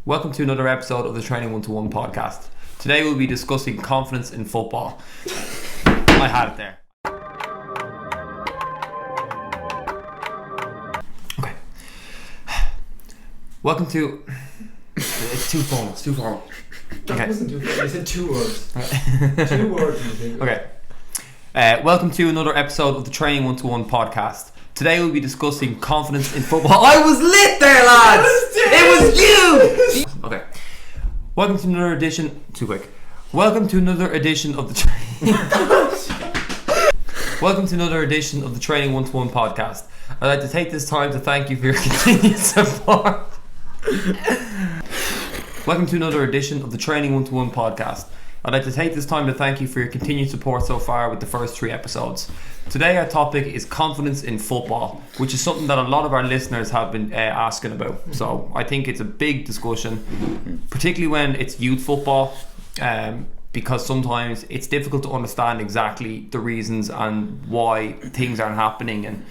Welcome to another episode of the Training121 PODCAST. Today we'll be discussing confidence in football. I had it there. Okay. Welcome to... It's too formal. That wasn't too formal. You said 2 words. 2 words. Okay. Welcome to another episode of the Training121 PODCAST. Today we'll be discussing confidence in football. I was lit there, lads! It was you! Okay. Welcome to another edition... Too quick. Welcome to another edition of the... Welcome to another edition of the Training121 PODCAST. I'd like to take this time to thank you for your continued support. Welcome to another edition of the Training121 PODCAst. I'd like to take this time to thank you for your continued support so far with the first 3 episodes. Today our topic is confidence in football, which is something that a lot of our listeners have been asking about. So I think it's a big discussion, particularly when it's youth football, because sometimes it's difficult to understand exactly the reasons and why things aren't happening. And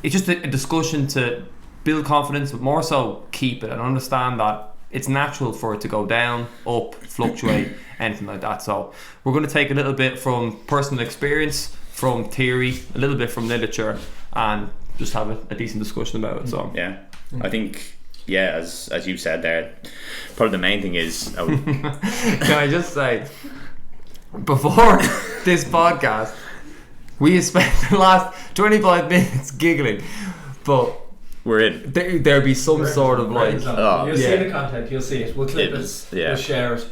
it's just a discussion to build confidence, but more so keep it and understand that it's natural for it to go down, up, fluctuate, anything like that. So we're going to take a little bit from personal experience, from theory, a little bit from literature, and just have a decent discussion about it. So yeah, I think as you said there, probably the main thing is can I just say, before this podcast we have spent the last 25 minutes giggling, but we're in. There'll be some sort of like... You'll see the content, you'll see it. We'll clip it, we'll share it.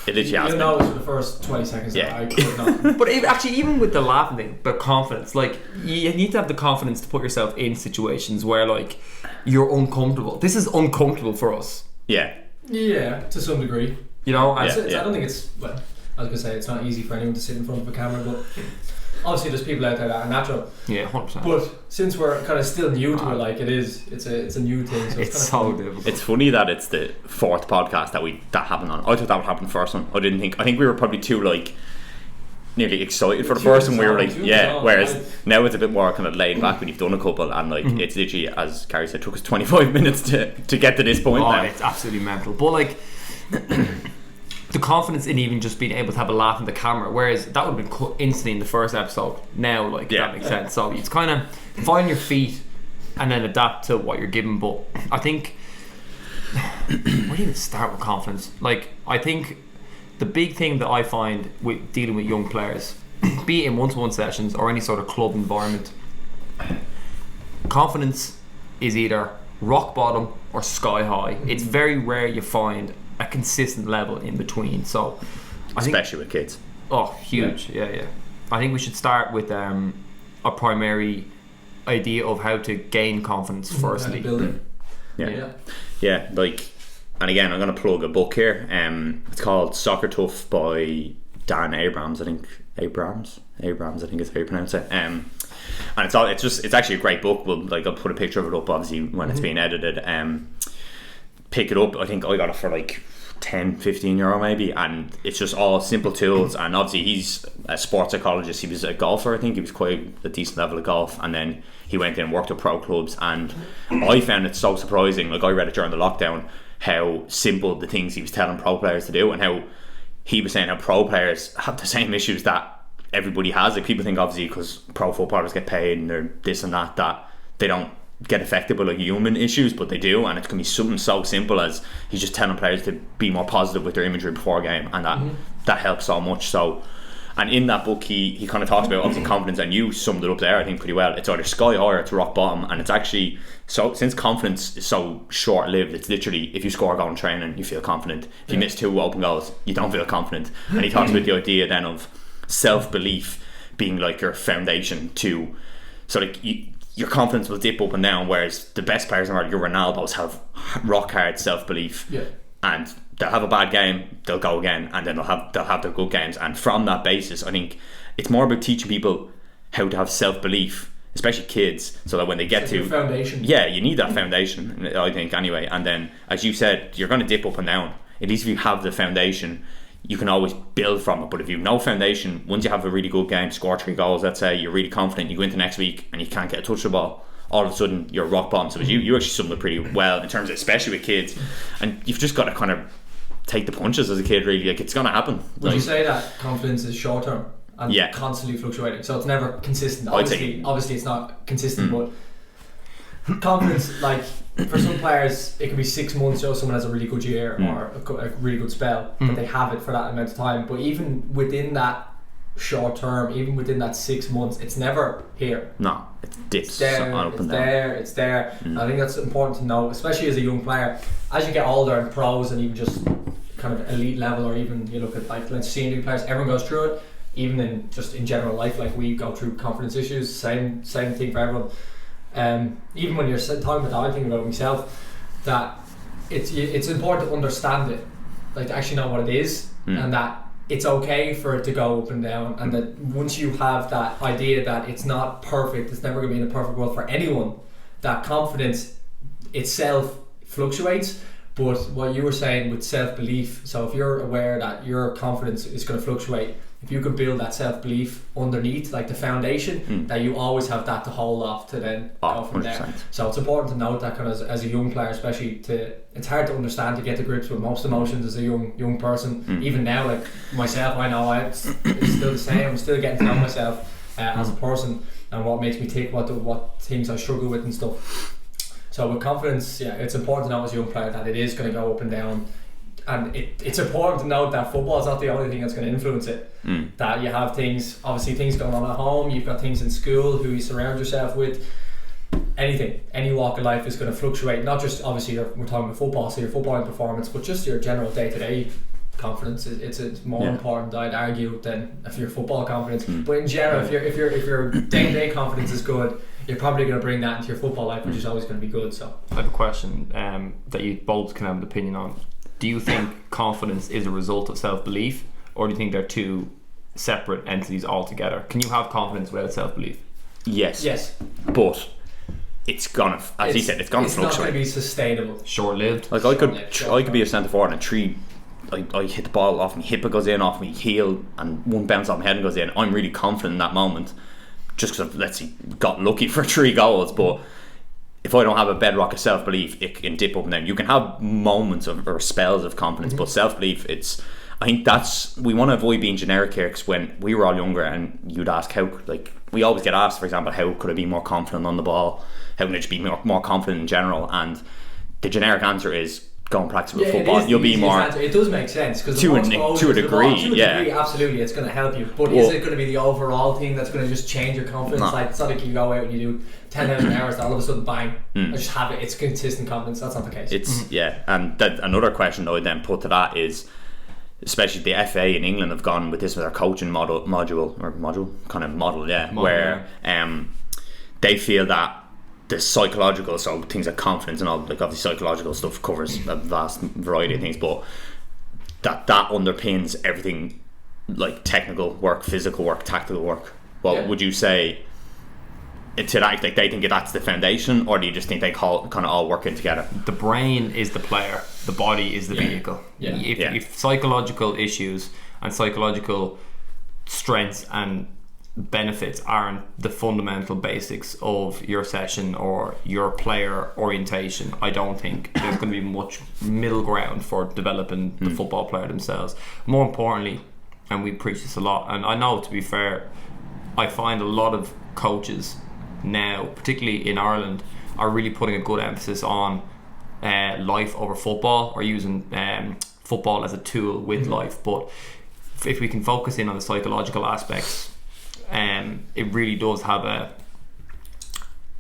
It literally has You'll know it for the first 20 seconds. Yeah. I could not. But even with the laughing thing, but confidence, like you need to have the confidence to put yourself in situations where like you're uncomfortable. This is uncomfortable for us. Yeah, to some degree. You know? I don't think it's... Well, I was going to say it's not easy for anyone to sit in front of a camera, but... Obviously there's people out there that are natural. Yeah, 100%. But since we're kind of still new to it, like it's a new thing. So it's so difficult. It's funny that it's the 4th podcast that happened on. I thought that would happen the first one. I think we were probably too like nearly excited for the first one. We were like, whereas now it's a bit more kind of laid back when you've done a couple, and like it's literally, as Gary said, took us 25 minutes to get to this point now. It's absolutely mental. But like the confidence in even just being able to have a laugh in the camera, whereas that would have been cut instantly in the first episode. Now, like, that makes sense. So it's kind of find your feet and then adapt to what you're given. But I think where do you even start with confidence? Like, I think the big thing that I find with dealing with young players, be it in one-to-one sessions or any sort of club environment, confidence is either rock bottom or sky high. It's very rare you find a consistent level in between. So especially with kids. Oh, huge. Yeah. I think we should start with a primary idea of how to gain confidence firstly. Yeah, like, and again I'm going to plug a book here. It's called Soccer Tough by Dan Abrams. I think is how you pronounce it. And it's actually a great book. I'll put a picture of it up obviously when it's being edited. Pick it up. I think I got it for like 10-15 euro maybe, and it's just all simple tools. And obviously he's a sports psychologist. He was a golfer. I think he was quite a decent level of golf, and then he went in and worked with pro clubs, and I found it so surprising. Like, I read it during the lockdown, how simple the things he was telling pro players to do, and how he was saying how pro players have the same issues that everybody has. Like, people think obviously because pro footballers get paid and they're this and that they don't get affected by like human issues, but they do. And it can be something so simple as he's just telling players to be more positive with their imagery before a game, and that helps so much. So, and in that book he kind of talks about obviously confidence, and you summed it up there I think pretty well. It's either sky high or it's rock bottom, and it's actually, so since confidence is so short lived, it's literally if you score a goal in training you feel confident, if you miss 2 open goals you don't feel confident. And he talks about the idea then of self-belief being like your foundation to, so like your confidence will dip up and down, whereas the best players in the world, your Ronaldos, have rock hard self-belief, and they'll have a bad game, they'll go again, and then they'll have their good games. And from that basis, I think it's more about teaching people how to have self-belief, especially kids, so that when they get to foundation, you need that foundation, I think, anyway. And then, as you said, you're going to dip up and down. At least if you have the foundation, you can always build from it. But if you have no foundation, once you have a really good game, score 3 goals, let's say, you're really confident, you go into next week and you can't get a touch of the ball, all of a sudden you're rock bottom. So you actually summed it pretty well in terms of, especially with kids, and you've just got to kind of take the punches as a kid, really. Like, it's going to happen. Would you say that confidence is short term and constantly fluctuating, so it's never consistent? Obviously it's not consistent, but confidence, like for some players it can be 6 months, so someone has a really good year or a really good spell, but they have it for that amount of time. But even within that short term, even within that 6 months, it's never here. No, it dips. It's there. It's there. I think that's important to know, especially as a young player. As you get older in pros and even just kind of elite level, or even you look at like senior players, everyone goes through it. Even in general life, like we go through confidence issues. Same thing for everyone. Even when you're talking about that, I think about myself, that it's important to understand it, like to actually know what it is, and that it's okay for it to go up and down, and that once you have that idea that it's not perfect, it's never going to be in a perfect world for anyone, that confidence itself fluctuates. But what you were saying with self-belief, so if you're aware that your confidence is going to fluctuate, if you can build that self-belief underneath, like the foundation, that you always have that to hold off to then go from 100%. There. So it's important to note that kind of as a young player, especially it's hard to understand, to get to grips with most emotions as a young person. Even now, like myself, I know it's still the same. I'm still getting to know myself as a person and what makes me tick, what things I struggle with and stuff. So with confidence, it's important to know as a young player that it is going to go up and down. And it's important to note that football is not the only thing that's going to influence it. That you have things going on at home, you've got things in school, who you surround yourself with. Anything, any walk of life is going to fluctuate. Not just, obviously, we're talking about football, so your footballing performance, but just your general day-to-day confidence. It's more important, I'd argue, than if your football confidence. But in general, if your day-to-day confidence is good, you're probably going to bring that into your football life, which is always going to be good. So I have a question that you both can have an opinion on. Do you think confidence is a result of self-belief, or do you think they're two separate entities altogether? Can you have confidence without self-belief? Yes. But it's gonna, as you said, it's gonna fluctuate. It's not gonna be sustainable. Short-lived. Like I could be a centre forward and I hit the ball off me hip, it goes in, off me heel, and one bounce off my head and goes in. I'm really confident in that moment, just because I've got lucky for 3 goals, but if I don't have a bedrock of self-belief, it can dip up and down. You can have moments or spells of confidence, but self-belief, I think we want to avoid being generic here, because when we were all younger and you'd ask we always get asked, for example, how could I be more confident on the ball? How can I just be more confident in general? And the generic answer is go and practice with football. You'll be more. Answer. It does make sense, because to a degree, absolutely, it's going to help you. But is it going to be the overall thing that's going to just change your confidence? No. Like, it's not like you go out and you do 10,000 hours, and all of a sudden, bang, I just have it. It's consistent confidence. That's not the case. It's and another question that I then put to that is, especially the FA in England have gone with this with their coaching model, where they feel that the psychological, so things like confidence and all, like obviously psychological stuff covers a vast variety of things, but that underpins everything, like technical work, physical work, tactical work. Would you say to that, like, they think that's the foundation, or do you just think they kind of all work in together? The brain is the player, the body is the vehicle. If psychological issues and psychological strengths and benefits aren't the fundamental basics of your session or your player orientation, I don't think there's going to be much middle ground for developing the football player themselves. More importantly, and we preach this a lot, and I know, to be fair, I find a lot of coaches now, particularly in Ireland, are really putting a good emphasis on life over football, or using football as a tool with life. But if we can focus in on the psychological aspects, it really does have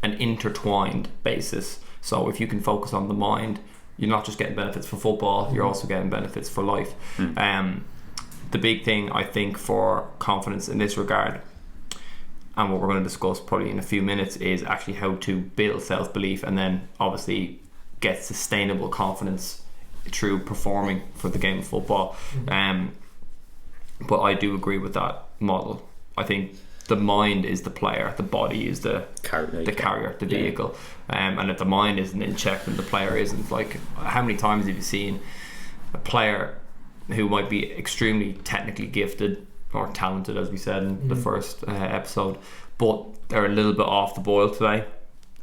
an intertwined basis. So if you can focus on the mind, you're not just getting benefits for football, you're also getting benefits for life. The big thing, I think, for confidence in this regard, and what we're going to discuss probably in a few minutes, is actually how to build self-belief and then obviously get sustainable confidence through performing for the game of football. But I do agree with that model. I think the mind is the player, the body is the carrier, the vehicle. And if the mind isn't in check, then the player isn't. Like, how many times have you seen a player who might be extremely technically gifted or talented, as we said in the first episode, but they're a little bit off the boil today,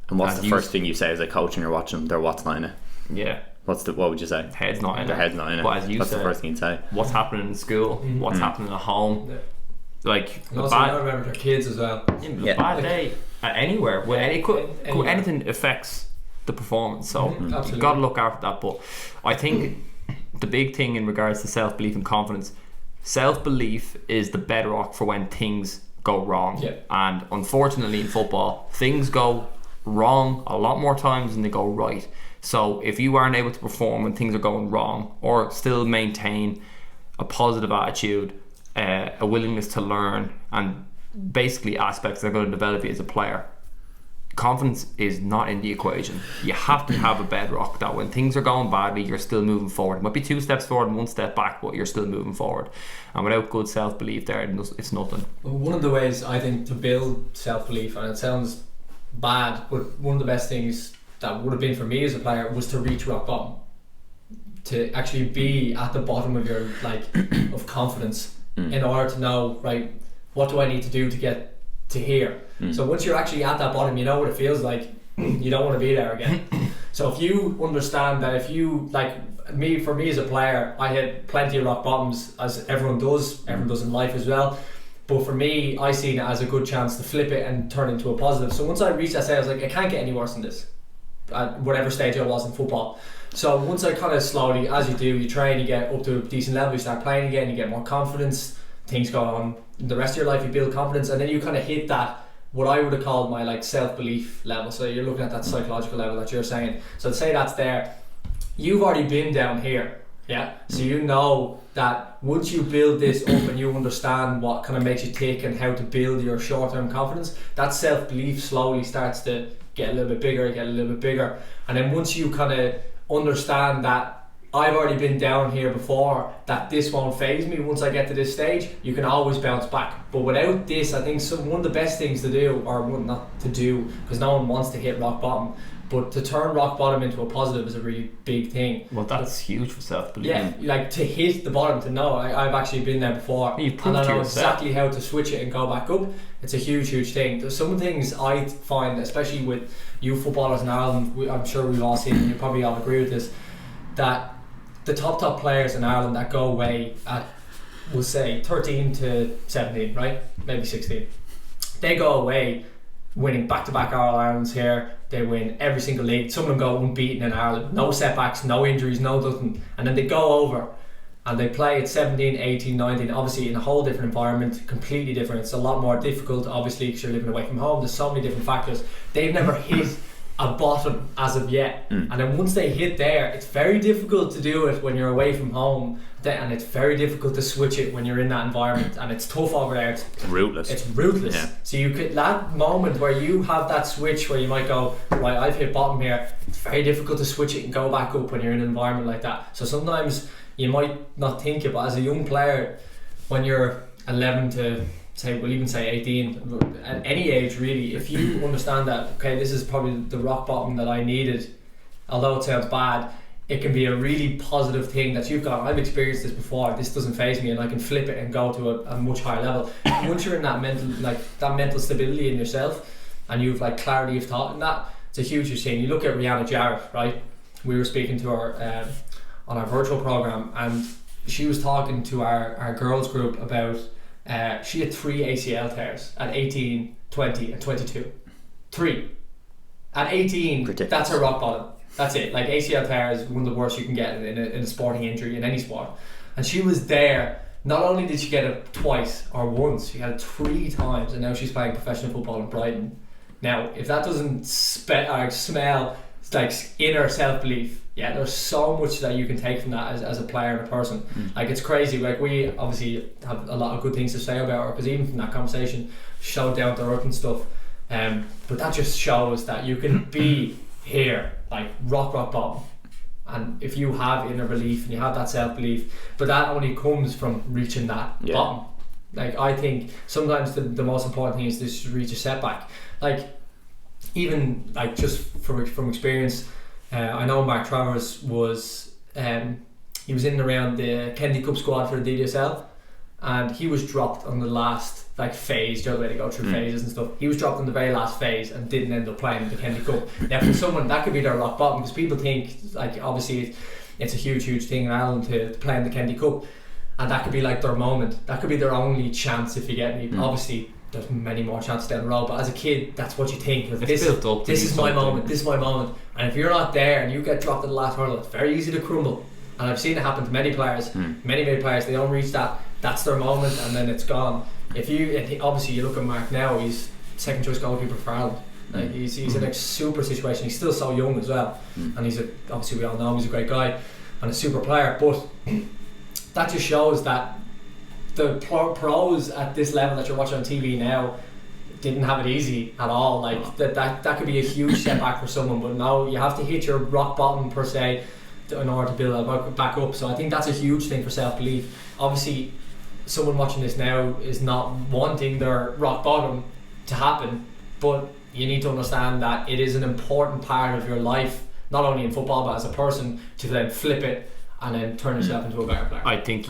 And what's As the you first thing you say as a coach when you're watching them? They're what's not in it. Yeah. What would you say? Head's not in Their it. head's not in it. But as you That's said, the first thing you'd say. what's happening in school, what's happening at home. Yeah. Like And a also, bad, I remember their kids as well. a bad day anywhere. Where anything affects the performance. So Absolutely. you've got to look after that. But I think the big thing in regards to self-belief and confidence, self-belief is the bedrock for when things go wrong. Yeah. And unfortunately in football, things go wrong a lot more times than they go right. So if you aren't able to perform when things are going wrong, or still maintain a positive attitude, a willingness to learn, and basically aspects that are going to develop you as a player, confidence is not in the equation. You have to have a bedrock that when things are going badly, you're still moving forward. It might be 2 steps forward and 1 step back, but you're still moving forward. And without good self-belief there, it's nothing. One of the ways I think to build self-belief, and it sounds bad, but one of the best things that would have been for me as a player was to reach rock bottom, to actually be at the bottom of your of confidence, in order to know, right, what do I need to do to get to here. So once you're actually at that bottom, you know what it feels like. You don't want to be there again. So if you understand that, if you for me as a player, I had plenty of rock bottoms, as everyone does in life as well. But for me, I seen it as a good chance to flip it and turn it into a positive. So once I reached that stage, I was like, I can't get any worse than this, at whatever stage I was in football. So once I kind of slowly, as you do, you train, you get up to a decent level, you start playing again, you get more confidence, things go on. In the rest of your life, you build confidence, and then you kind of hit that, what I would have called my self-belief level. So you're looking at that psychological level that you're saying. So to say that's there, you've already been down here. Yeah, so you know that once you build this up and you understand what kind of makes you tick and how to build your short-term confidence, that self-belief slowly starts to get a little bit bigger, and then once you kind of understand that I've already been down here before, that this won't faze me once I get to this stage, you can always bounce back. But without this, I think one of the best things to do, or not to do, because no one wants to hit rock bottom, but to turn rock bottom into a positive is a really big thing. Well, that's huge for self-belief. Yeah, to hit the bottom, to know I've actually been there before, and I know exactly how to switch it and go back up. It's a huge thing. There's some things I find, especially with you footballers in Ireland, I'm sure we've all seen, and you probably all agree with this, that the top players in Ireland that go away at, we'll say, 13 to 17, right? Maybe 16. They go away winning back-to-back All-Irelands here. They win every single league. Some of them go unbeaten in Ireland. No setbacks, no injuries, no nothing. And then they go over and they play at 17, 18, 19, obviously in a whole different environment, completely different. It's a lot more difficult, obviously, because you're living away from home. There's so many different factors. They've never hit a bottom as of yet, and then once they hit there, it's very difficult to do it when you're away from home, and it's very difficult to switch it when you're in that environment, and it's tough over there. It's ruthless. Yeah. So you could, that moment where you have that switch where you might go, right, I've hit bottom here, it's very difficult to switch it and go back up when you're in an environment like that. So sometimes you might not think it, but as a young player, when you're 11 to we'll even say 18, at any age really, if you understand that, okay, this is probably the rock bottom that I needed, although it sounds bad, it can be a really positive thing that you've got, I've experienced this before, this doesn't faze me, and I can flip it and go to a much higher level. Once you're in that mental stability in yourself, and you've clarity of thought in that, it's a huge thing. You look at Rihanna Jarrett, right? We were speaking to her on our virtual program, and she was talking to our girls group about she had 3 ACL tears at 18, 20 and 22. 3. At 18, ridiculous. That's her rock bottom. That's it. ACL tear is one of the worst you can get in a sporting injury in any sport. And she was there. Not only did she get it twice or once, she had it 3 times, and now she's playing professional football in Brighton. Now, if that doesn't smell inner self-belief, yeah, there's so much that you can take from that as a player and a person. It's crazy. We obviously have a lot of good things to say about her, because even from that conversation, showed down to earth and stuff. But that just shows that you can be here, rock bottom. And if you have inner belief and you have that self-belief, but that only comes from reaching that bottom. I think sometimes the most important thing is to reach a setback. Even just from experience, I know Mark Travers was he was in and around the Kennedy Cup squad for the DDSL, and he was dropped on the last like phase, you know, the way they go through phases and stuff. He was dropped in the very last phase and didn't end up playing the Kennedy Cup. Now for someone that could be their rock bottom, because people think like obviously it's a huge thing in Ireland to play in the Kennedy Cup, and that could be like their moment. That could be their only chance, if you get me. Obviously there's many more chances down the road, but as a kid that's what you think. This is my moment, this is my moment. And if you're not there and you get dropped in the last hurdle, it's very easy to crumble. And I've seen it happen to many players. Many players, they don't reach that's their moment, and then it's gone. Obviously you look at Mark now, he's second choice goalkeeper for Ireland. Like he's in a super situation. He's still so young as well, and obviously we all know him, he's a great guy and a super player. But that just shows that the pros at this level that you're watching on TV now didn't have it easy at all. Like that could be a huge setback for someone. But no, you have to hit your rock bottom per se in order to build that back up. So I think that's a huge thing for self-belief. Obviously someone watching this now is not wanting their rock bottom to happen, but you need to understand that it is an important part of your life, not only in football but as a person, to then flip it and then turn yourself into a better player. I think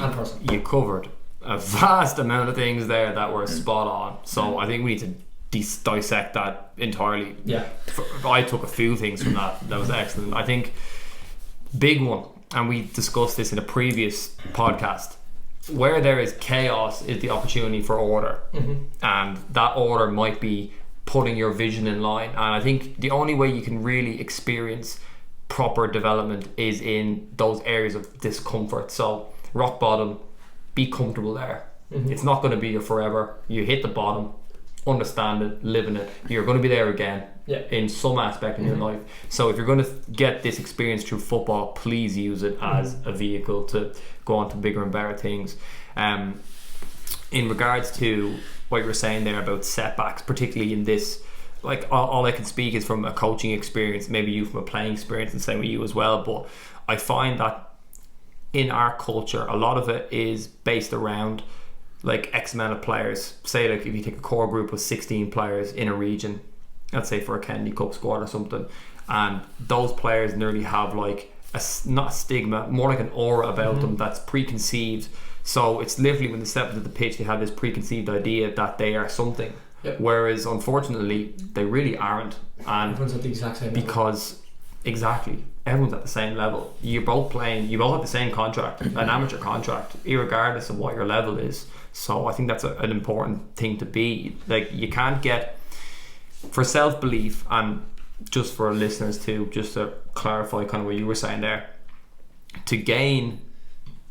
you covered a vast amount of things there that were spot on. So I think we need to dissect that entirely. Yeah. I took a few things from that was excellent. I think big one, and we discussed this in a previous podcast, where there is chaos is the opportunity for order, and that order might be putting your vision in line. And I think the only way you can really experience proper development is in those areas of discomfort. So rock bottom, be comfortable there. It's not going to be your forever. You hit the bottom, understand it, live in it. You're going to be there again in some aspect in your life. So if you're going to get this experience through football, please use it as a vehicle to go on to bigger and better things. In regards to what you were saying there about setbacks, particularly in this, like all I can speak is from a coaching experience, maybe you from a playing experience, and same with you as well. But I find that in our culture, a lot of it is based around like X amount of players. Say like if you take a core group of 16 players in a region, let's say for a Kennedy Cup squad or something, and those players nearly have like not a stigma, more like an aura about them that's preconceived. So it's literally when they step into the pitch, they have this preconceived idea that they are something. Whereas unfortunately they really aren't. And everyone's at the exact same because everyone's at the same level. You're both playing, you both have the same contract, an amateur contract, irregardless of what your level is. So I think that's an important thing to be. Like, you can't get, for self-belief, and just for listeners too, just to clarify kind of what you were saying there, to gain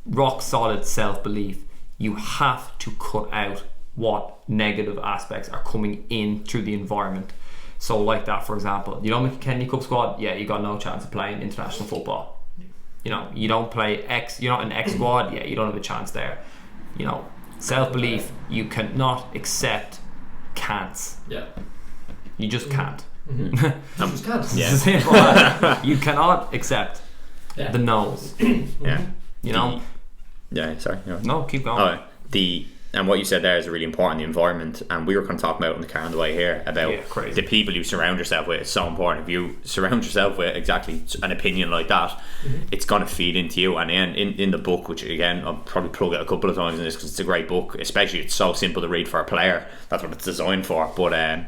rock solid self-belief, you have to cut out what negative aspects are coming in through the environment. So like that, for example, you don't make a Kennedy Cup squad, you got no chance of playing international football. You know, you don't play X, you're not an X squad, you don't have a chance there. You know, self-belief, you cannot accept can'ts. You just can't. You just can't. You cannot accept the no's. You know? Sorry. No, keep going. And what you said there is really important, the environment. And we were kind of talking about in the car on the way here about the people you surround yourself with. It's so important. If you surround yourself with exactly an opinion like that, it's going to feed into you. And in the book, which again, I'll probably plug it a couple of times in this because it's a great book, especially it's so simple to read for a player. That's what it's designed for. But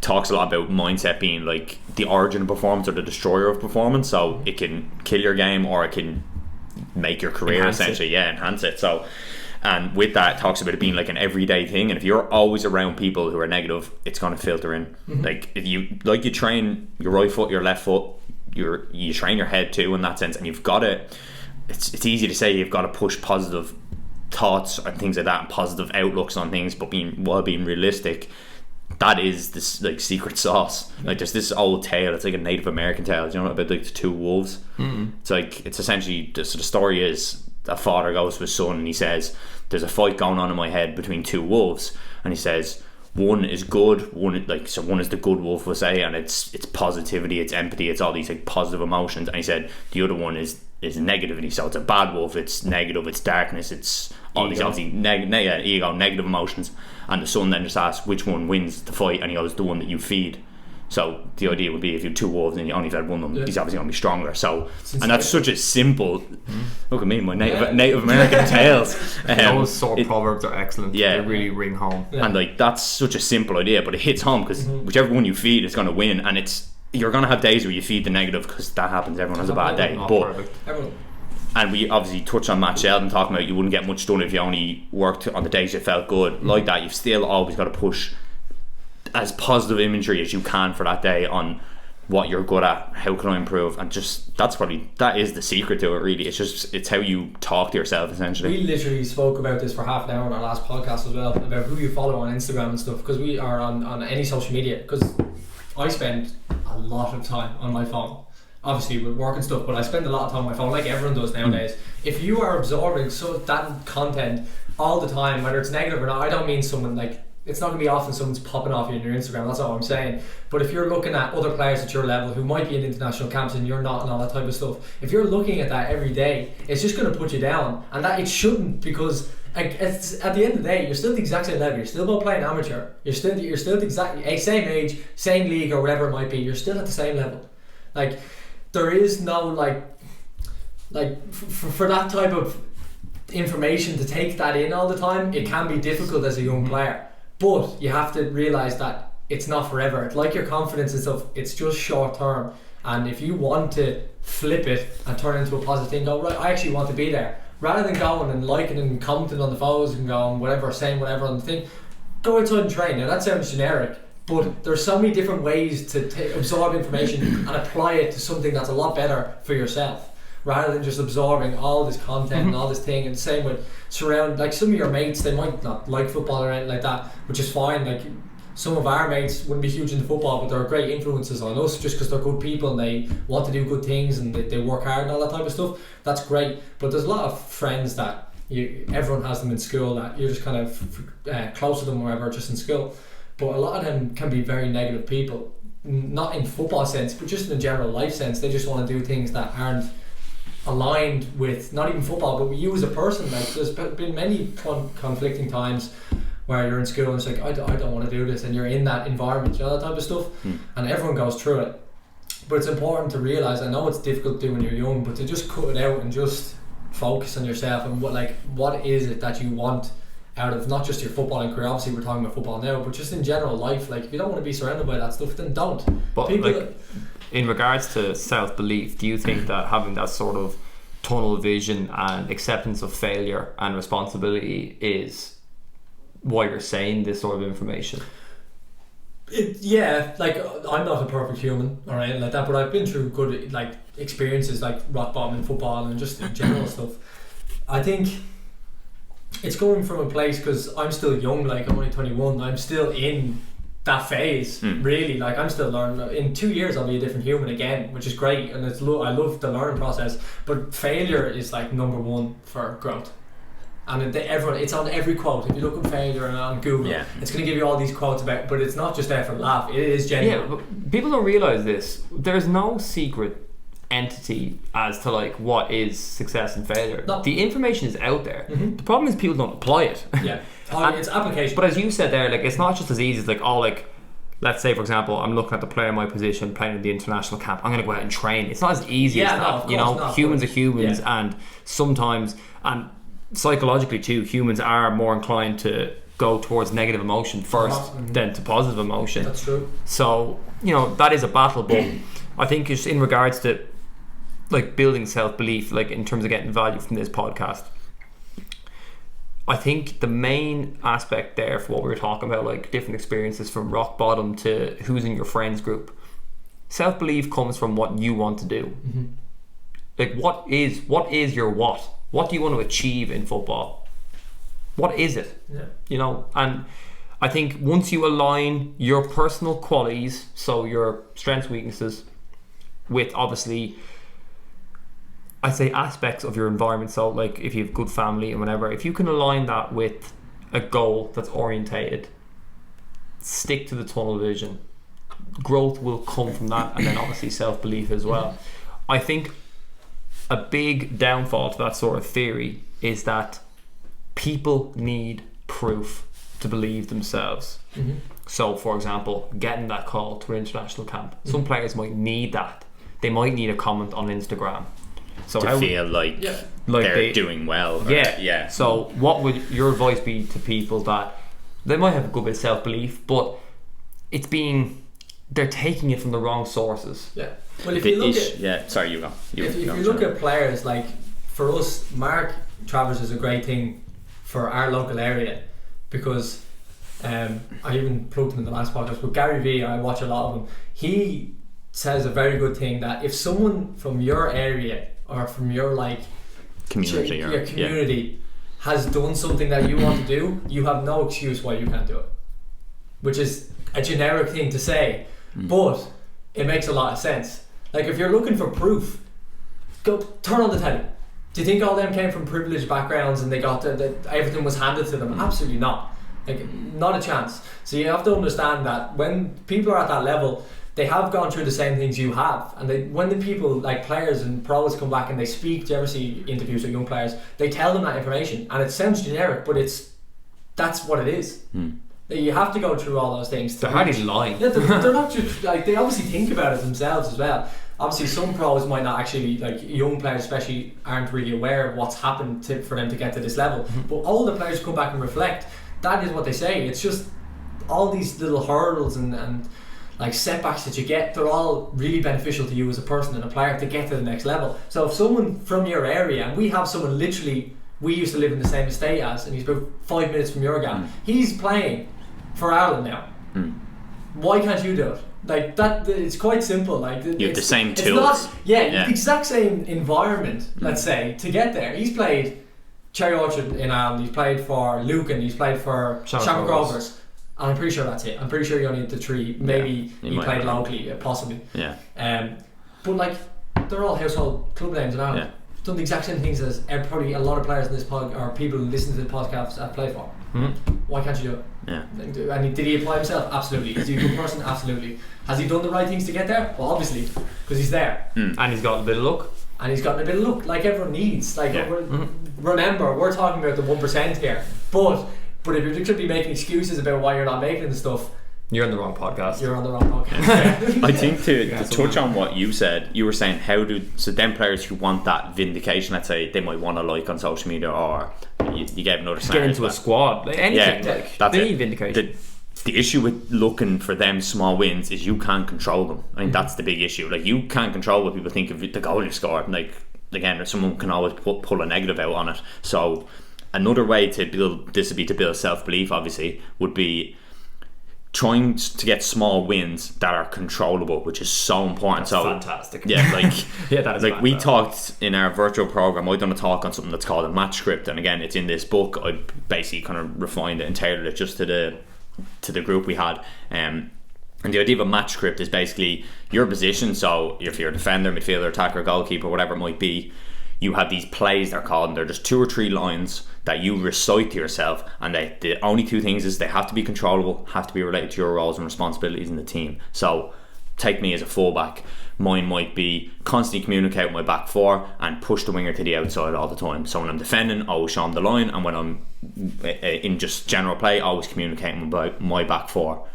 talks a lot about mindset being like the origin of performance or the destroyer of performance. So it can kill your game or it can make your career essentially. Enhance it. So, and with that, it talks about it being like an everyday thing. And if you're always around people who are negative, it's going to filter in. Like if you train your right foot, your left foot, you train your head too in that sense. And you've got to, it's easy to say you've got to push positive thoughts and things like that, and positive outlooks on things, but while being realistic. That is this like secret sauce. Like there's this old tale, it's like a Native American tale, you know, about like the two wolves. It's like, it's essentially, so the story is a father goes to his son and he says, there's a fight going on in my head between two wolves, and he says one is good, one is the good wolf, we'll say, and it's positivity, it's empathy, it's all these like positive emotions, and he said the other one is negativity, so it's a bad wolf, it's negative, it's darkness, it's all these obviously ego, negative emotions. And the son then just asks which one wins the fight, and he goes, the one that you feed. So the idea would be if you have two wolves and you only fed one of them, he's obviously going to be stronger. So, and that's such a simple Look at me, my Native American tales. Those sort of proverbs are excellent. Yeah. They really ring home. Yeah. And like that's such a simple idea, but it hits home because whichever one you feed is going to win, and you're going to have days where you feed the negative because that happens. Everyone has a bad day. Not But perfect. Everyone. and we obviously touched on Matt Sheldon talking about you wouldn't get much done if you only worked on the days you felt good. Like that, you've still always got to push as positive imagery as you can for that day on what you're good at, how can I improve, and just that is the secret to it really. It's how you talk to yourself essentially. We literally spoke about this for half an hour on our last podcast as well, about who you follow on Instagram and stuff, because we are on any social media, because I spend a lot of time on my phone, obviously with work and stuff, but I spend a lot of time on my phone like everyone does nowadays. If you are absorbing that content all the time, whether it's negative or not, I don't mean someone like, it's not going to be often someone's popping off you on your Instagram, that's all I'm saying. But if you're looking at other players at your level who might be in international camps and you're not and all that type of stuff, if you're looking at that every day, it's just going to put you down. And that it shouldn't, because it's, at the end of the day, you're still the exact same level. You're still both playing amateur. You're still the exact same age, same league or whatever it might be. You're still at the same level. Like, there is no for that type of information to take that in all the time, it can be difficult as a young player. But you have to realise that it's not forever. It's like your confidence and stuff, it's just short term. And if you want to flip it and turn it into a positive thing, go, right, I actually want to be there. Rather than going and liking and commenting on the photos and going whatever, saying whatever on the thing, go outside and train. Now that sounds generic, but there's so many different ways to absorb information and apply it to something that's a lot better for yourself, rather than just absorbing all this content and all this thing. And same with like some of your mates, they might not like football or anything like that, which is fine. Like some of our mates wouldn't be huge into football, but they're great influences on us just because they're good people and they want to do good things and they work hard and all that type of stuff. That's great. But there's a lot of friends that everyone has them in school that you're just kind of close to them or whatever, just in school. But a lot of them can be very negative people, not in football sense, but just in a general life sense. They just want to do things that aren't aligned with not even football, but with you as a person. Like there's been many conflicting times where you're in school and it's like, I don't want to do this, and you're in that environment, you know, that type of stuff, and everyone goes through it. But it's important to realise, I know it's difficult to do when you're young, but to just cut it out and just focus on yourself and what is it that you want out of not just your footballing career. Obviously we're talking about football now, but just in general life. Like if you don't want to be surrounded by that stuff, then don't. But in regards to self-belief, do you think that having that sort of tunnel vision and acceptance of failure and responsibility is why you're saying this sort of information? Yeah, like I'm not a perfect human or anything like that, but I've been through good like experiences like rock bottom in football and just in general stuff. I think it's coming from a place, because I'm still young, like I'm only 21, I'm still in that phase, really. Like I'm still learning. In 2 years I'll be a different human again, which is great, and I love the learning process. But failure is like number one for growth, and it's on every quote. If you look at failure on Google, it's going to give you all these quotes about, but it's not just there for laugh, it is genuine. Yeah, but people don't realise this. There's no secret entity as to like what is success and failure. No. The information is out there. The problem is people don't apply it. Yeah. It's application. But as you said there, like it's not just as easy as like let's say for example I'm looking at the player in my position playing in the international camp, I'm going to go out and train. It's not as easy as that. You know, humans are humans, and sometimes, and psychologically too, humans are more inclined to go towards negative emotion first than to positive emotion. That's true. So, you know, that is a battle, but I think it's in regards to like building self-belief, like in terms of getting value from this podcast, I think the main aspect there for what we were talking about, like different experiences from rock bottom to who's in your friends group, self-belief comes from what you want to do. Like what is your what do you want to achieve in football? What is it? You know, and I think once you align your personal qualities, so your strengths, weaknesses, with obviously I'd say aspects of your environment, so like if you have good family and whatever, if you can align that with a goal that's orientated, stick to the tunnel vision, growth will come from that, and then obviously self-belief as well. I think a big downfall to that sort of theory is that people need proof to believe themselves. So for example, getting that call to an international camp, some players might need that. They might need a comment on Instagram. So to feel like they're doing well. Yeah. So what would your advice be to people that they might have a good bit of self-belief, but they're taking it from the wrong sources? Yeah. Well, if you look at sorry, you go. If you look at players, like for us, Mark Travers is a great thing for our local area, because I even plugged him in the last podcast, but Gary Vee, I watch a lot of him. He says a very good thing, that if someone from your area or from your community has done something that you want to do, you have no excuse why you can't do it. Which is a generic thing to say, but it makes a lot of sense. Like, if you're looking for proof, go turn on the telly. Do you think all them came from privileged backgrounds and they got everything was handed to them? Absolutely not. Like, not a chance. So you have to understand that when people are at that level, they have gone through the same things you have, and when the people like players and pros come back and they speak, do you ever see interviews with young players? They tell them that information, and it sounds generic, but that's what it is. You have to go through all those things. They're hardly lying. Yeah, they're not just like, they obviously think about it themselves as well. Obviously, some pros might not actually, like young players especially, aren't really aware of what's happened for them to get to this level. But all the players come back and reflect. That is what they say. It's just all these little hurdles and like setbacks that you get, they're all really beneficial to you as a person and a player to get to the next level. So if someone from your area, and we have someone literally, we used to live in the same estate as, and he's about 5 minutes from your gang, he's playing for Ireland now. Why can't you do it? Like that, it's quite simple. Like you have the same it's tools. Not, the exact same environment. Let's say to get there, he's played Cherry Orchard in Ireland. He's played for Lucan. He's played for Shamrock Rovers. And I'm pretty sure that's it. I'm pretty sure he only had the three. Maybe he played locally, possibly. Yeah. But like, they're all household club names in Ireland. Done the exact same things as probably a lot of players in this pod, or people who listen to the podcast have played for. Why can't you do it? Yeah. And did he apply himself? Absolutely. Is he a good person? Absolutely. Has he done the right things to get there? Well, obviously, because he's there. And he's got a bit of luck. And he's got a bit of luck, like everyone needs. Like, remember, we're talking about the 1% here. But if you're going to be making excuses about why you're not making the stuff, you're on the wrong podcast. You're on the wrong podcast. I think to touch on what you said, you were saying so them players who want that vindication, let's say, they might want to like on social media, or you gave another get into a squad, like anything. They need vindication. The issue with looking for them small wins is you can't control them. I think that's the big issue. Like, you can't control what people think of the goal you scored. Like, again, someone can always pull a negative out on it. So another way to build self-belief, obviously, would be trying to get small wins that are controllable, which is so important. That's fantastic. Yeah, like that is like we talked in our virtual program. I've done a talk on something that's called a match script, and again, it's in this book. I basically kind of refined it and tailored it just to the group we had. And the idea of a match script is basically your position. So if you're a defender, midfielder, attacker, goalkeeper, whatever it might be, you have these plays, they're called, and they're just 2 or 3 lines that you recite to yourself, and the only 2 things is they have to be controllable, have to be related to your roles and responsibilities in the team. So take me as a fullback, mine might be constantly communicate with my back 4 and push the winger to the outside all the time. So when I'm defending, always show them the line, and when I'm in just general play, always communicating with my back 4.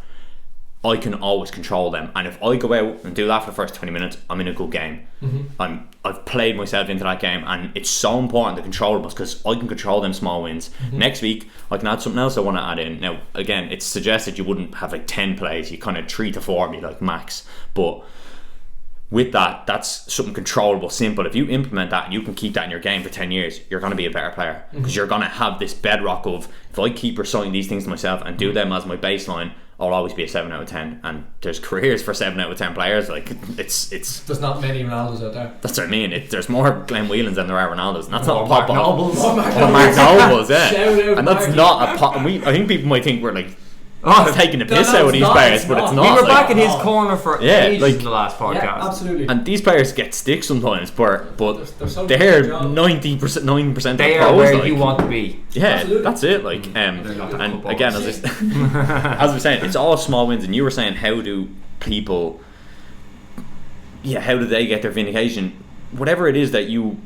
I can always control them, and if I go out and do that for the first 20 minutes, I'm in a good game. I've played myself into that game, and it's so important to controllables, because I can control them small wins. Next week I can add something else I want to add in. Now again, it's suggested you wouldn't have like 10 plays, you kind of 3 to 4 be like max, but with that's something controllable, simple. If you implement that and you can keep that in your game for 10 years, you're going to be a better player, because you're going to have this bedrock of, if I keep reciting these things to myself and do them as my baseline, I'll always be a 7 out of 10. And there's careers for 7 out of 10 players. Like, it's there's not many Ronaldos out there. That's what I mean. There's more Glenn Whelans than there are Ronaldos, and that's not a Mark pop Nobles. Mark Nobles, yeah. Shout out And that's Marky. not a pop. I think people might think we're like taking the piss no, out of it's these not, players, it's but it's not. not. We were like, back in his corner for ages in the last podcast. Yeah, absolutely. and these players get stick sometimes, but They're so they're good at their job. 90% They of are pros, where like, you want to be. yeah, Absolutely. that's it. Like, and again, as I was saying, it's all small wins. And you were saying, how do people? Yeah, how do they get their vindication? Whatever it is that you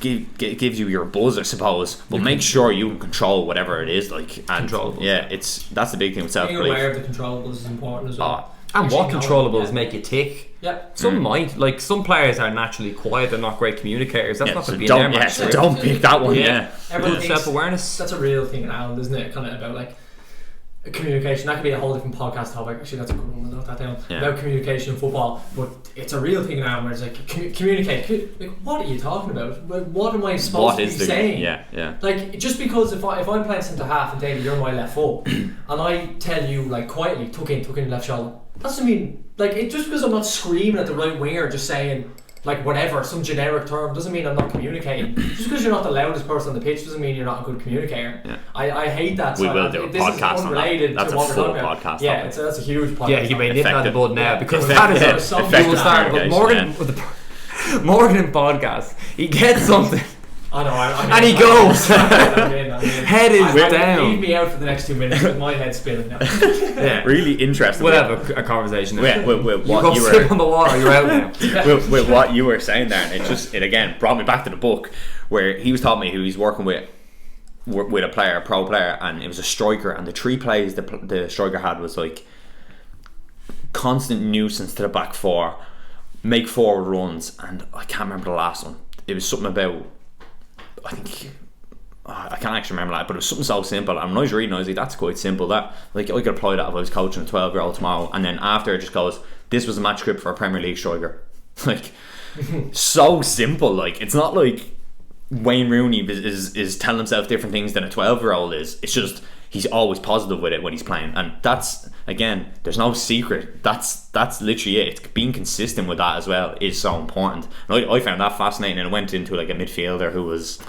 gives you your buzz, I suppose. But make sure you can control whatever it is. Like, and Controllables. yeah, that's the big thing with Being aware self-belief. of the controllables is important as well. And what Actually, controllables yeah. make you tick? Yeah. Some might. Like, some players are naturally quiet, they're not great communicators. That's not so going to be in their don't, match. so don't pick that one. Yeah. Everyone Good thinks self-awareness. that's a real thing in Ireland, isn't it? Kind of about like communication. That could be a whole different podcast topic. Actually, that's a good one. I'll note that down. Yeah. About communication in football, but it's a real thing in Ireland where it's like communicate. Like, what are you talking about? Like, what am I supposed to be saying? Yeah. Like, just because if I'm playing centre half and David, you're my left foot, and I tell you like quietly, tuck in left shoulder. That doesn't mean like it. Just because I'm not screaming at the right winger, just saying like whatever, some generic term, doesn't mean I'm not communicating. Just because you're not the loudest person on the pitch doesn't mean you're not a good communicator. Yeah. I hate that. We So will do a this podcast is on unrelated that. That's to a what we're full talking about. podcast Yeah, topic. that's a huge podcast. Yeah, you may nip that in the bud now, because Effective. that is Effective you will start with communication, Morgan. Morgan in podcast, he gets something. I know, I'm And he in. goes. I'm in. Head is Leave down. me out for the next 2 minutes with my head spinning now. Yeah. Really interesting. We'll have a conversation. with You what go you slip on were the water, you're out now. with what you were saying there, and it again brought me back to the book where he was telling me who he's working with a player, a pro player, and it was a striker, and the 3 plays the striker had was like constant nuisance to the back 4, make forward runs, and I can't remember the last one. It was something about, I think, I can't actually remember that, but it was something so simple. And when I was reading, I was like, that's quite simple. That, like, I could apply that if I was coaching a 12-year-old tomorrow. And then after, it just goes, this was a match script for a Premier League striker. Like, so simple. Like, it's not like Wayne Rooney is telling himself different things than a 12-year-old is. It's just he's always positive with it when he's playing, and that's, again, there's no secret. That's literally it. It's being consistent with that as well is so important. And I found that fascinating, and I went into like a midfielder who was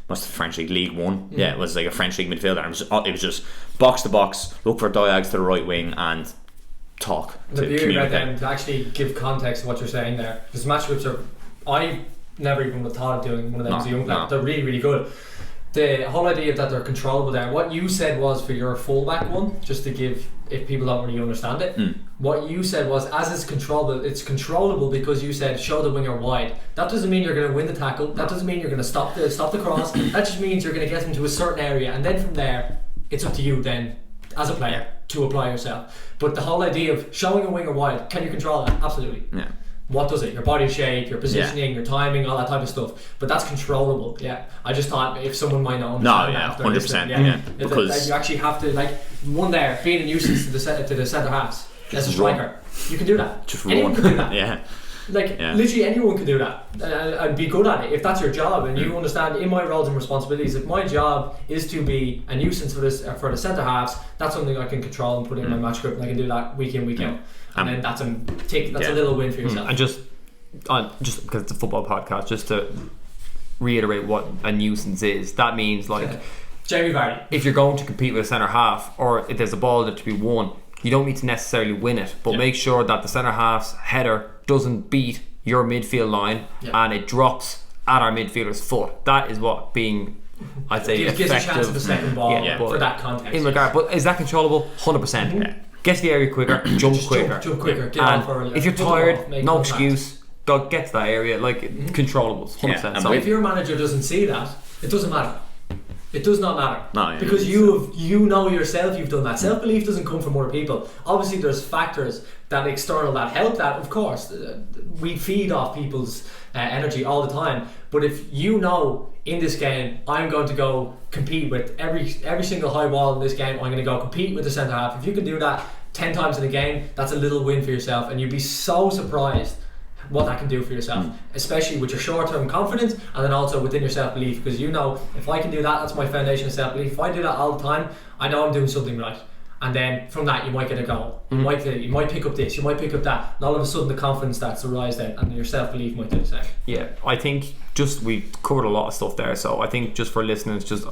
must have French League 1. Yeah, it was like a French League midfielder, and it was just box to box, look for diags to the right wing and talk. The beauty about them, to actually give context to what you're saying there, because match scripts are, I never even would have thought of doing one of them as a young player. They're really, really good. The whole idea of that they're controllable there, what you said was for your fullback one, just to give, if people don't really understand it, what you said was, as it's controllable because you said show the winger wide. That doesn't mean you're going to win the tackle, that doesn't mean you're going to stop the cross, that just means you're going to get them to a certain area, and then from there it's up to you then as a player to apply yourself. But the whole idea of showing a winger wide, can you control that? Absolutely. Yeah. What does it? Your body shape, your positioning, your timing, all that type of stuff. But that's controllable. Yeah. I just thought if someone might not understand that after 100%. listening, Yeah. Because that you actually have to, like, one there being a nuisance to the centre halves as a striker. You can do that. Just anyone run. can do that. Yeah. Like, literally anyone can do that and be good at it if that's your job, and you understand, in my roles and responsibilities, if my job is to be a nuisance for the centre halves, that's something I can control and put in my match script, and I can do that week in, week out, and then that's a little win for yourself. And just because it's a football podcast, just to reiterate what a nuisance is, that means like Jamie Vardy, if you're going to compete with a centre half, or if there's a ball that to be won, you don't need to necessarily win it, but make sure that the centre half's header doesn't beat your midfield line and it drops at our midfielder's foot. That is what being, I'd say, gives a chance of the second ball for that context. In regard, but is that controllable? 100%. Get to the area quicker, jump quicker. Jump quicker. Get and on for if you're tired, no excuse. Go get to that area, like controllables, 100%. So if your manager doesn't see that, it doesn't matter. It does not matter, because you know yourself you've done that. Self-belief doesn't come from other people. Obviously there's factors that external that help that, of course. We feed off people's energy all the time, but if you know in this game I'm going to go compete with every single high wall in this game, I'm going to go compete with the centre half, if you can do that 10 times in a game, that's a little win for yourself, and you'd be so surprised what that can do for yourself, especially with your short-term confidence, and then also within your self-belief, because you know, if I can do that, that's my foundation of self-belief. If I do that all the time, I know I'm doing something right, and then from that you might get a goal. You might pick up this, you might pick up that, and all of a sudden the confidence starts to rise then, and your self-belief might do the same. Yeah, I think we covered a lot of stuff there, so I think just for listeners, just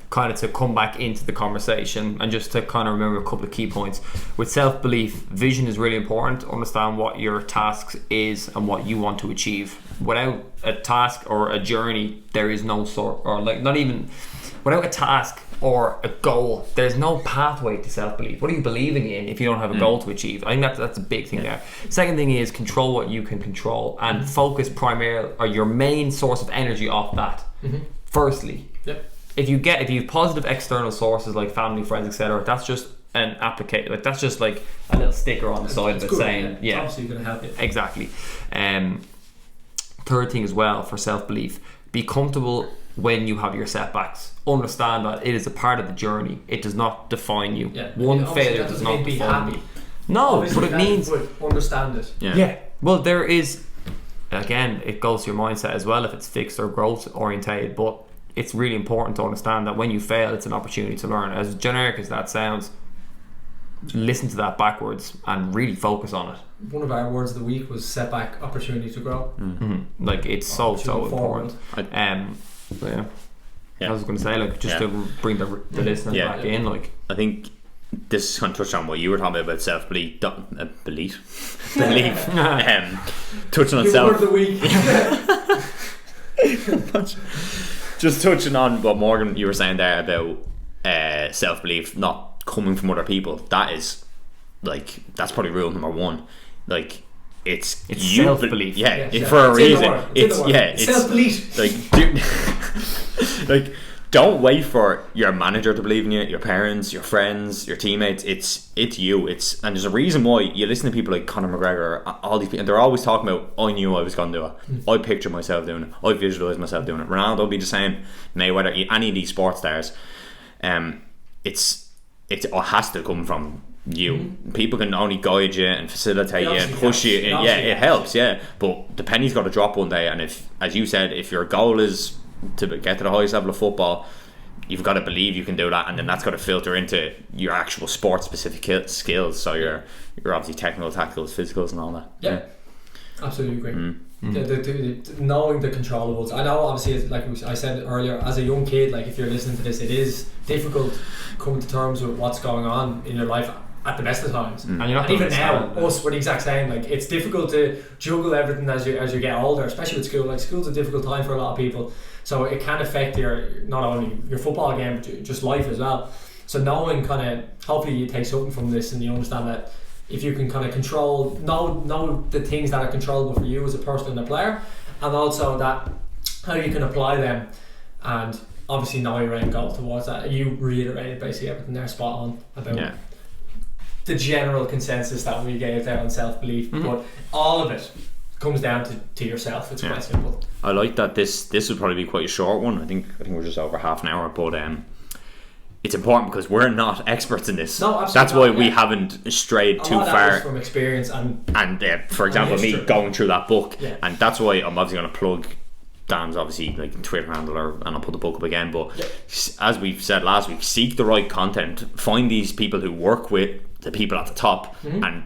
kind of to come back into the conversation and just to kind of remember a couple of key points. With self-belief, vision is really important. Understand what your task is and what you want to achieve. Without a task or a journey, there is no without a task or a goal, there's no pathway to self-belief. What are you believing in if you don't have a goal to achieve? I think that's a big thing there. Second thing is control what you can control and focus primarily, or your main source of energy off that. Firstly, if you have positive external sources like family, friends, etc., that's just an application, like that's just like a little sticker on the side of it good, saying it's obviously going to help you. Exactly. Third thing as well for self-belief, be comfortable when you have your setbacks. Understand that it is a part of the journey. It does not define you. One failure does not define you. No, obviously, but it means understand it. Yeah. Well, there is, again, it goes to your mindset as well if it's fixed or growth orientated, but it's really important to understand that when you fail, it's an opportunity to learn. As generic as that sounds, listen to that backwards and really focus on it. One of our words of the week was setback, opportunity to grow. Like it's so important. Yeah. I was going to say, like, just to bring the listeners back in, like, I think this kind of touched on what you were talking about self-belief. Belief. Touching on Word of the week. Just touching on what Morgan, you were saying there about self-belief not coming from other people. That is, like, that's probably rule number one. Like, it's you self-belief. For a reason. It's self-belief. Like, don't wait for your manager to believe in you, your parents, your friends, your teammates. It's you. And there's a reason why you listen to people like Conor McGregor, all these people, and they're always talking about, I knew I was going to do it. I pictured myself doing it. I visualised myself doing it. Ronaldo will be the same. Mayweather, any of these sports stars. It has to come from you. People can only guide you and facilitate you and push you. It helps. But the penny's got to drop one day. And if, as you said, if your goal is to get to the highest level of football, you've got to believe you can do that, and then that's got to filter into your actual sport specific skills. So you're obviously technical, tacticals, physicals, and all that. Yeah. Absolutely agree. Knowing the controllables. I know, obviously, like I said earlier, as a young kid, like, if you're listening to this, it is difficult coming to terms with what's going on in your life at the best of times. And you're not even now, us, we're the exact same. Like, it's difficult to juggle everything as you get older, especially with school. Like, school's a difficult time for a lot of people, so it can affect not only your football game, but just life as well. So knowing, kind of, hopefully you take something from this and you understand that if you can kind of know the things that are controllable for you as a person and a player, and also that how you can apply them, and obviously know your end goal towards that. You reiterated basically everything there, spot on, about the general consensus that we gave there on self-belief, but all of it comes down to yourself. It's quite simple. I like that this would probably be quite a short one. I think we're just over half an hour, but it's important because we're not experts in this. No, absolutely. That's why we haven't strayed too far from experience and for example, me going through that book, and that's why I'm obviously going to plug Dan's obviously like Twitter handle, and I'll put the book up again. But as we've said last week, seek the right content, find these people who work with the people at the top, and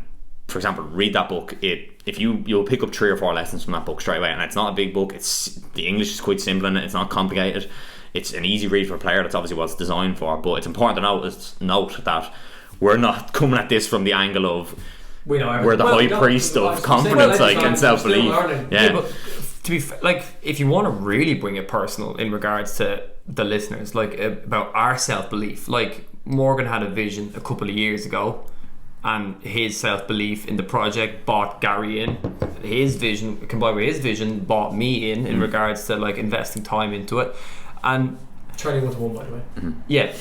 for example, read that book. You'll pick up 3 or 4 lessons from that book straight away, and it's not a big book. The English is quite simple in it. It's not complicated. It's an easy read for a player. That's obviously what it's designed for. But it's important to note that we're not coming at this from the angle of we're the high priest of confidence, and self-belief. But to be like, if you want to really bring it personal in regards to the listeners, like, about our self-belief, like, Morgan had a vision a couple of years ago, and his self-belief in the project bought Gary in. His vision, combined with his vision, bought me in regards to, like, investing time into it. And Training121, by the way. Yeah,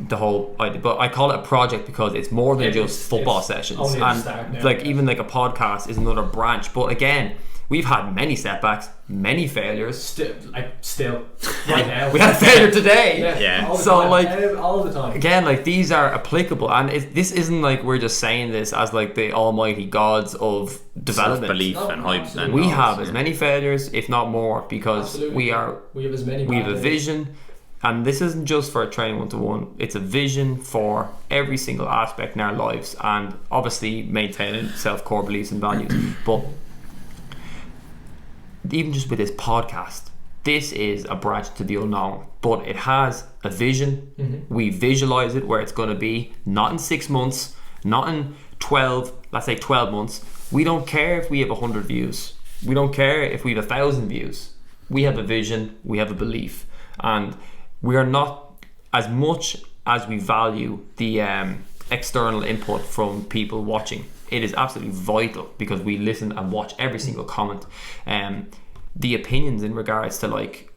the whole idea. But I call it a project because it's more than just football sessions. And even like a podcast is another branch. But again, we've had many setbacks, many failures. Still right now. We had a failure today. All the time. Again, like, these are applicable, and this isn't like we're just saying this as like the almighty gods of development. Belief and hype. And we have as many failures, if not more, because we have a vision. And this isn't just for a Training121, it's a vision for every single aspect in our lives, and obviously maintaining self-core beliefs and values. But even just with this podcast, this is a branch to the unknown, but it has a vision. We visualize it where it's going to be, not in 6 months, not in 12 months. We don't care if we have 100 views. We don't care if we have 1,000 views. We have a vision, we have a belief, and we are not, as much as we value the external input from people watching, it is absolutely vital because we listen and watch every single comment. The opinions in regards to, like,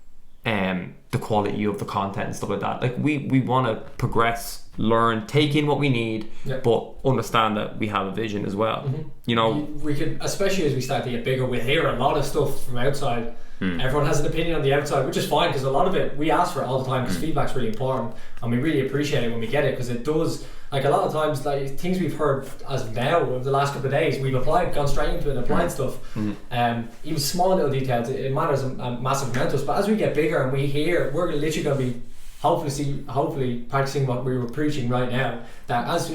the quality of the content and stuff like that. Like we want to progress, learn, take in what we need, but understand that we have a vision as well. You know, we could, especially as we start to get bigger, we hear a lot of stuff from outside. Everyone has an opinion on the outside, which is fine, because a lot of it we ask for it all the time, because feedback's really important, and we really appreciate it when we get it, because it does, like, a lot of times, like, things we've heard as of now over the last couple of days, we've gone straight into it and applied stuff. Even small little details, it matters a massive amount to us. But as we get bigger and we hear, we're literally going to be hopefully practicing what we were preaching right now, that as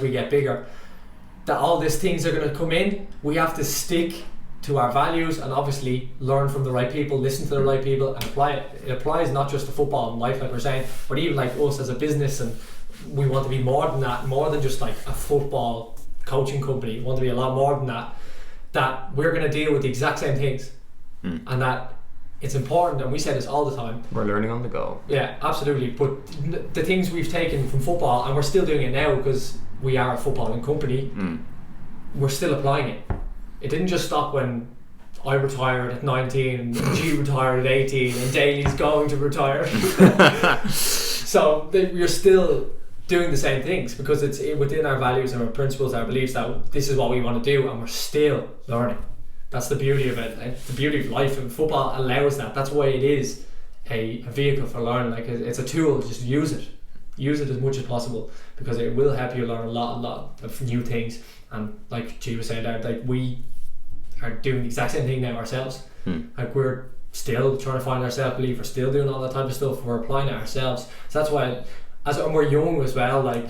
we get bigger, that all these things are going to come in. We have to stick to our values and obviously learn from the right people, listen to the right people, and apply it. It applies not just to football and life, like we're saying, but even like us as a business, and we want to be more than that, more than just like a football coaching company. We want to be a lot more than that we're going to deal with the exact same things, and that it's important, and we say this all the time, we're learning on the go. Yeah, absolutely. But the things we've taken from football, and we're still doing it now because we are a footballing company, we're still applying it. It didn't just stop when I retired at 19 and G retired at 18 and Daly's going to retire. So we're still doing the same things, because it's within our values and our principles, our beliefs, that this is what we want to do, and we're still learning. That's the beauty of it. Like, the beauty of life, and football allows that. That's why it is a vehicle for learning. Like, it's a tool. Just use it as much as possible, because it will help you learn a lot of new things. And like G was saying there, like, we are doing the exact same thing now ourselves. Like, we're still trying to find our self-belief, we're still doing all that type of stuff, we're applying it ourselves. So that's why, and we're young as well, like,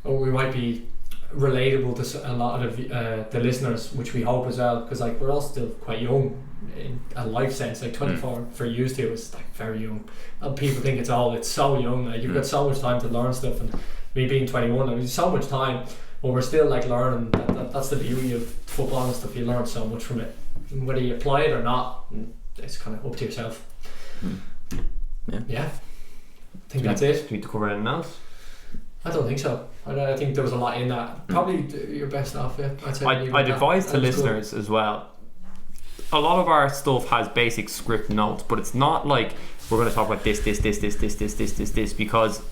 we might be relatable to a lot of the listeners, which we hope as well, because like, we're all still quite young in a life sense. Like, 24 for you two is like very young, and people think it's so young. Like, you've got so much time to learn stuff, and me being 21, I mean, so much time, but we're still like learning. That's the beauty of football and stuff. You learn so much from it, and whether you apply it or not, it's kind of up to yourself. Yeah, I think that's it. Do you need to cover anything else? I don't think so. I think there was a lot in that. Probably your best off. Yeah, I'd advise to listeners as well. A lot of our stuff has basic script notes, but it's not like we're going to talk about this, because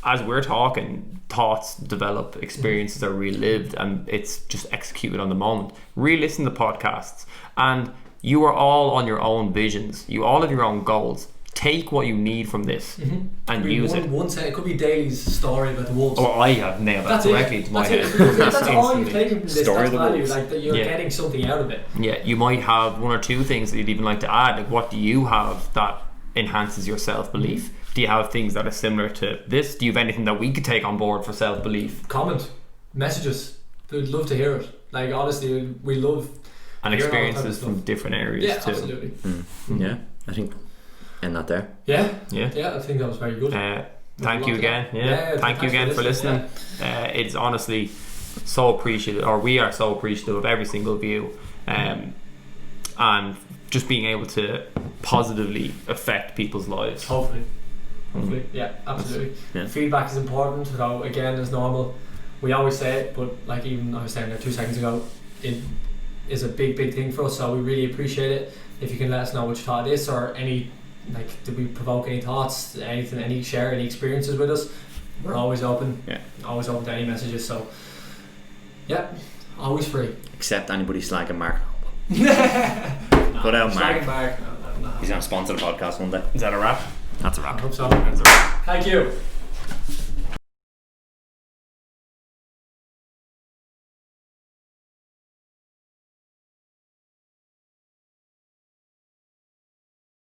as we're talking, thoughts develop, experiences are relived, and it's just executed on the moment. Re-listen to podcasts, and you are all on your own visions. You all have your own goals. Take what you need from this and use it. It could be Daly's story about the Wolves. Or I have nailed that directly into my head. That's all you've taken from this. Story that's value, like, that you're getting something out of it. Yeah, you might have one or two things that you'd even like to add. Like, what do you have that enhances your self-belief? Do you have things that are similar to this? Do you have anything that we could take on board for self-belief? Comment, messages. We'd love to hear it. Like, honestly, we love and experiences from different areas too. Absolutely. Yeah, I think end that there. Yeah, I think that was very good. Thank you again. Thank you again for listening. It's honestly so appreciative, or we are so appreciative of every single view, and just being able to positively affect people's lives. Hopefully, yeah, absolutely. Feedback is important. So again, as normal, we always say it, but like, even I was saying there 2 seconds ago, it is a big thing for us. So we really appreciate it. If you can let us know what you thought of this, or any, like, did we provoke any thoughts, anything, share any experiences with us, we're always open. Always open to any messages. So always free. Except anybody slagging Mark. Put out Mark. No. He's going to sponsor the podcast one day. Is that a wrap? That's a wrap. I hope so. That's a wrap. Thank you.